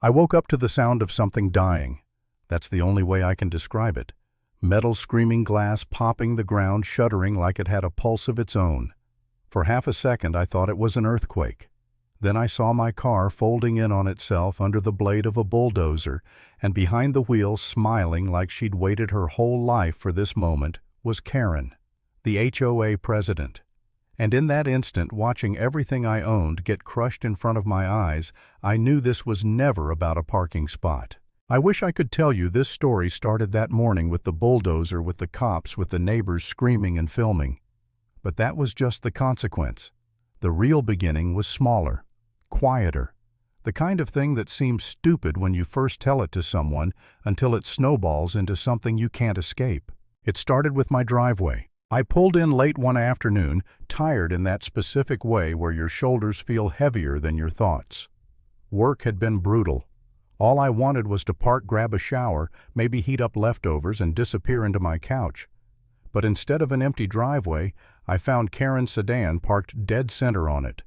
I woke up to the sound of something dying. That's the only way I can describe it. Metal screaming, glass popping, the ground shuddering like it had a pulse of its own. For half a second I thought it was an earthquake. Then I saw my car folding in on itself under the blade of a bulldozer, and behind the wheel, smiling like she'd waited her whole life for this moment, was Karen, the HOA president. And in that instant, watching everything I owned get crushed in front of my eyes, I knew this was never about a parking spot. I wish I could tell you this story started that morning with the bulldozer, with the cops, with the neighbors screaming and filming. But that was just the consequence. The real beginning was smaller, quieter, the kind of thing that seems stupid when you first tell it to someone until it snowballs into something you can't escape. It started with my driveway. I pulled in late one afternoon, tired in that specific way where your shoulders feel heavier than your thoughts. Work had been brutal. All I wanted was to park, grab a shower, maybe heat up leftovers, and disappear into my couch. But instead of an empty driveway, I found Karen's sedan parked dead center on it,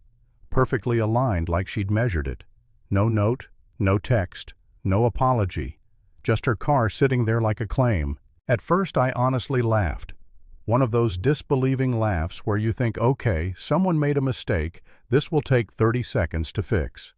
perfectly aligned like she'd measured it. No note, no text, no apology, just her car sitting there like a claim. At first I honestly laughed. One of those disbelieving laughs where you think, okay, someone made a mistake, this will take 30 seconds to fix.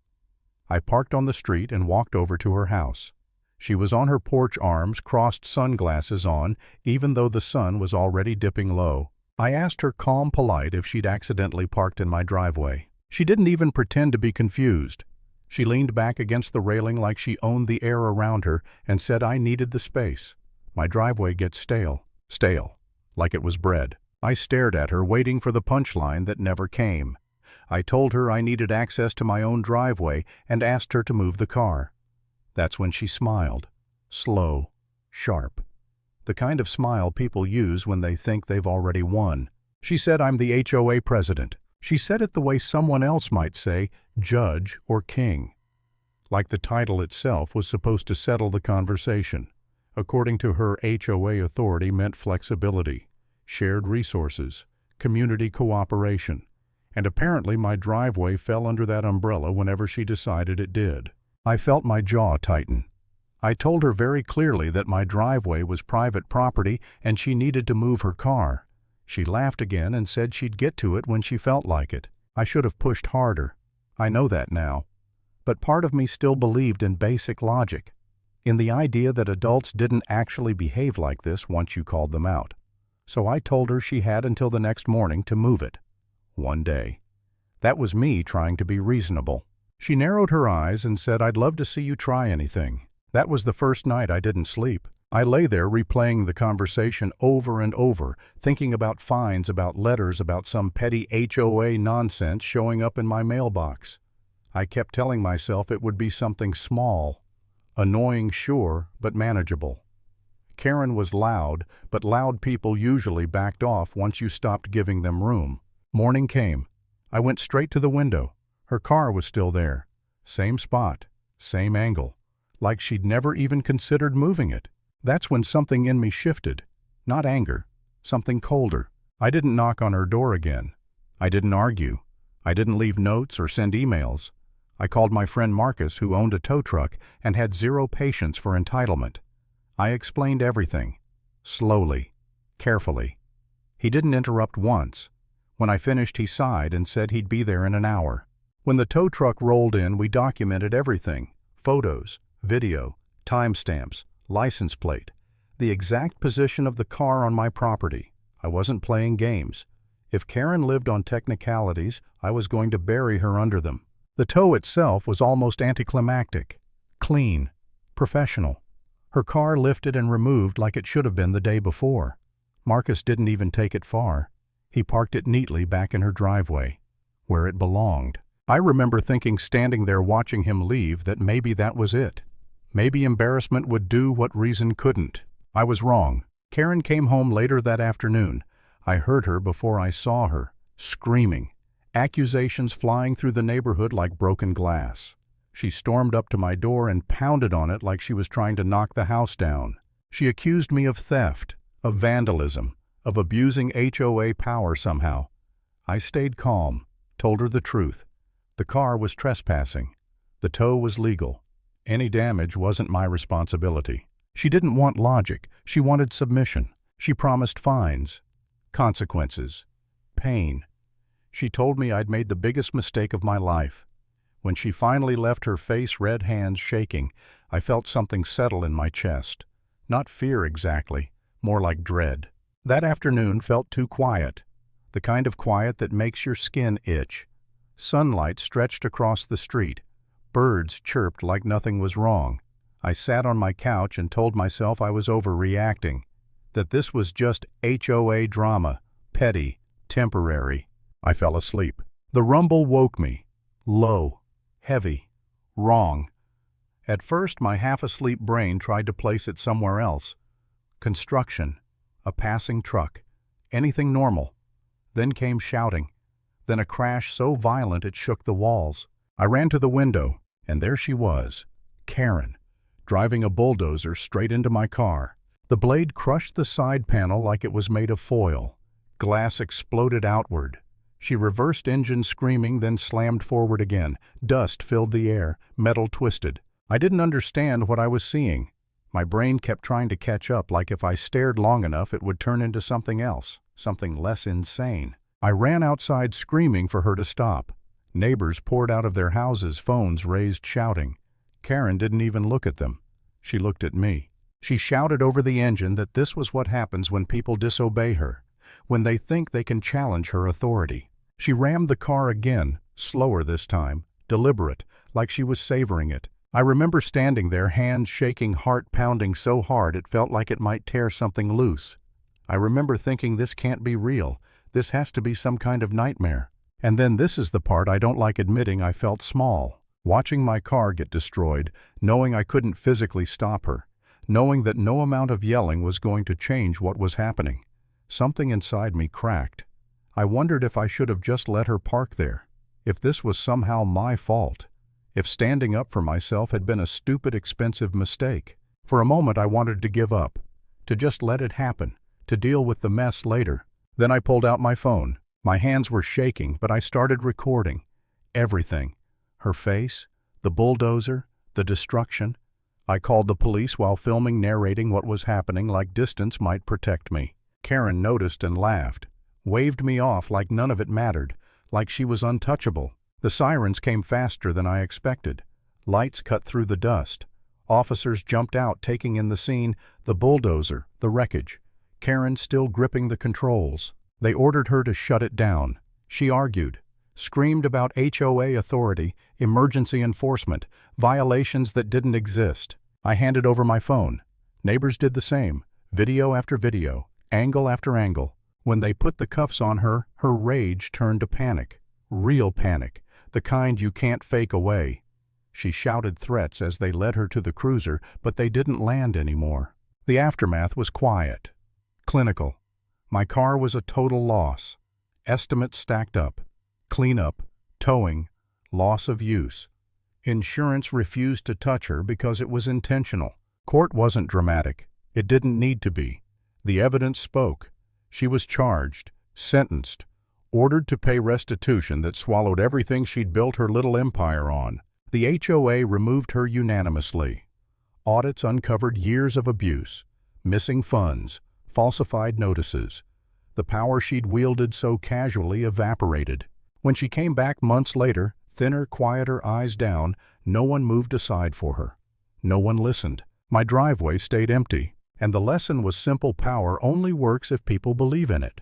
I parked on the street and walked over to her house. She was on her porch, arms crossed, sunglasses on, even though the sun was already dipping low. I asked her, calm, polite, if she'd accidentally parked in my driveway. She didn't even pretend to be confused. She leaned back against the railing like she owned the air around her and said I needed the space. My driveway gets stale, like it was bread. I stared at her, waiting for the punchline that never came. I told her I needed access to my own driveway and asked her to move the car. That's when she smiled. Slow, sharp. The kind of smile people use when they think they've already won. She said, I'm the HOA president. She said it the way someone else might say, judge or king. Like the title itself was supposed to settle the conversation. According to her, HOA authority meant flexibility, shared resources, community cooperation. And apparently my driveway fell under that umbrella whenever she decided it did. I felt my jaw tighten. I told her very clearly that my driveway was private property and she needed to move her car. She laughed again and said she'd get to it when she felt like it. I should have pushed harder. I know that now. But part of me still believed in basic logic, in the idea that adults didn't actually behave like this once you called them out. So I told her she had until the next morning to move it. One day. That was me trying to be reasonable. She narrowed her eyes and said, I'd love to see you try anything. That was the first night I didn't sleep. I lay there replaying the conversation over and over, thinking about fines, about letters, about some petty HOA nonsense showing up in my mailbox. I kept telling myself it would be something small. Annoying, sure, but manageable. Karen was loud, but loud people usually backed off once you stopped giving them room. Morning came. I went straight to the window. Her car was still there. Same spot, same angle. Like she'd never even considered moving it. That's when something in me shifted. Not anger, something colder. I didn't knock on her door again. I didn't argue. I didn't leave notes or send emails. I called my friend Marcus, who owned a tow truck and had zero patience for entitlement. I explained everything. Slowly, carefully. He didn't interrupt once. When I finished, he sighed and said he'd be there in an hour. When the tow truck rolled in, we documented everything. Photos, video, timestamps, license plate, the exact position of the car on my property. I wasn't playing games. If Karen lived on technicalities, I was going to bury her under them. The tow itself was almost anticlimactic. Clean. Professional. Her car lifted and removed like it should have been the day before. Marcus didn't even take it far. He parked it neatly back in her driveway, where it belonged. I remember thinking, standing there watching him leave, that maybe that was it. Maybe embarrassment would do what reason couldn't. I was wrong. Karen came home later that afternoon. I heard her before I saw her, screaming, accusations flying through the neighborhood like broken glass. She stormed up to my door and pounded on it like she was trying to knock the house down. She accused me of theft, of vandalism, of abusing HOA power somehow. I stayed calm, told her the truth. The car was trespassing. The tow was legal. Any damage wasn't my responsibility. She didn't want logic. She wanted submission. She promised fines, consequences, pain. She told me I'd made the biggest mistake of my life. When she finally left, her face, red hands shaking, I felt something settle in my chest. Not fear exactly, more like dread. That afternoon felt too quiet. The kind of quiet that makes your skin itch. Sunlight stretched across the street. Birds chirped like nothing was wrong. I sat on my couch and told myself I was overreacting, that this was just HOA drama, petty, temporary. I fell asleep. The rumble woke me. Low, heavy, wrong. At first, my half-asleep brain tried to place it somewhere else. Construction, a passing truck, anything normal. Then came shouting. Then a crash so violent it shook the walls. I ran to the window, and there she was, Karen, driving a bulldozer straight into my car. The blade crushed the side panel like it was made of foil. Glass exploded outward. She reversed engine screaming, then slammed forward again. Dust filled the air, metal twisted. I didn't understand what I was seeing. My brain kept trying to catch up, like if I stared long enough it would turn into something else, something less insane. I ran outside screaming for her to stop. Neighbors poured out of their houses, phones raised shouting. Karen didn't even look at them. She looked at me. She shouted over the engine that this was what happens when people disobey her, when they think they can challenge her authority. She rammed the car again, slower this time, deliberate, like she was savoring it. I remember standing there, hands shaking, heart pounding so hard it felt like it might tear something loose. I remember thinking, this can't be real. This has to be some kind of nightmare. And then this is the part I don't like admitting. I felt small, watching my car get destroyed, knowing I couldn't physically stop her, knowing that no amount of yelling was going to change what was happening. Something inside me cracked. I wondered if I should have just let her park there, if this was somehow my fault, if standing up for myself had been a stupid, expensive mistake. For a moment I wanted to give up, to just let it happen, to deal with the mess later. Then I pulled out my phone. My hands were shaking, but I started recording. Everything. Her face, the bulldozer, the destruction. I called the police while filming, narrating what was happening like distance might protect me. Karen noticed and laughed, waved me off like none of it mattered, like she was untouchable. The sirens came faster than I expected. Lights cut through the dust. Officers jumped out, taking in the scene, the bulldozer, the wreckage. Karen still gripping the controls. They ordered her to shut it down. She argued, screamed about HOA authority, emergency enforcement, violations that didn't exist. I handed over my phone. Neighbors did the same, video after video, angle after angle. When they put the cuffs on her, her rage turned to panic. Real panic, the kind you can't fake away. She shouted threats as they led her to the cruiser, but they didn't land anymore. The aftermath was quiet, clinical. My car was a total loss. Estimates stacked up. Cleanup, towing, loss of use. Insurance refused to touch her because it was intentional. Court wasn't dramatic. It didn't need to be. The evidence spoke. She was charged, sentenced, ordered to pay restitution that swallowed everything she'd built her little empire on. The HOA removed her unanimously. Audits uncovered years of abuse, missing funds, falsified notices. The power she'd wielded so casually evaporated. When she came back months later, thinner, quieter, eyes down, no one moved aside for her. No one listened. My driveway stayed empty. And the lesson was simple: power only works if people believe in it.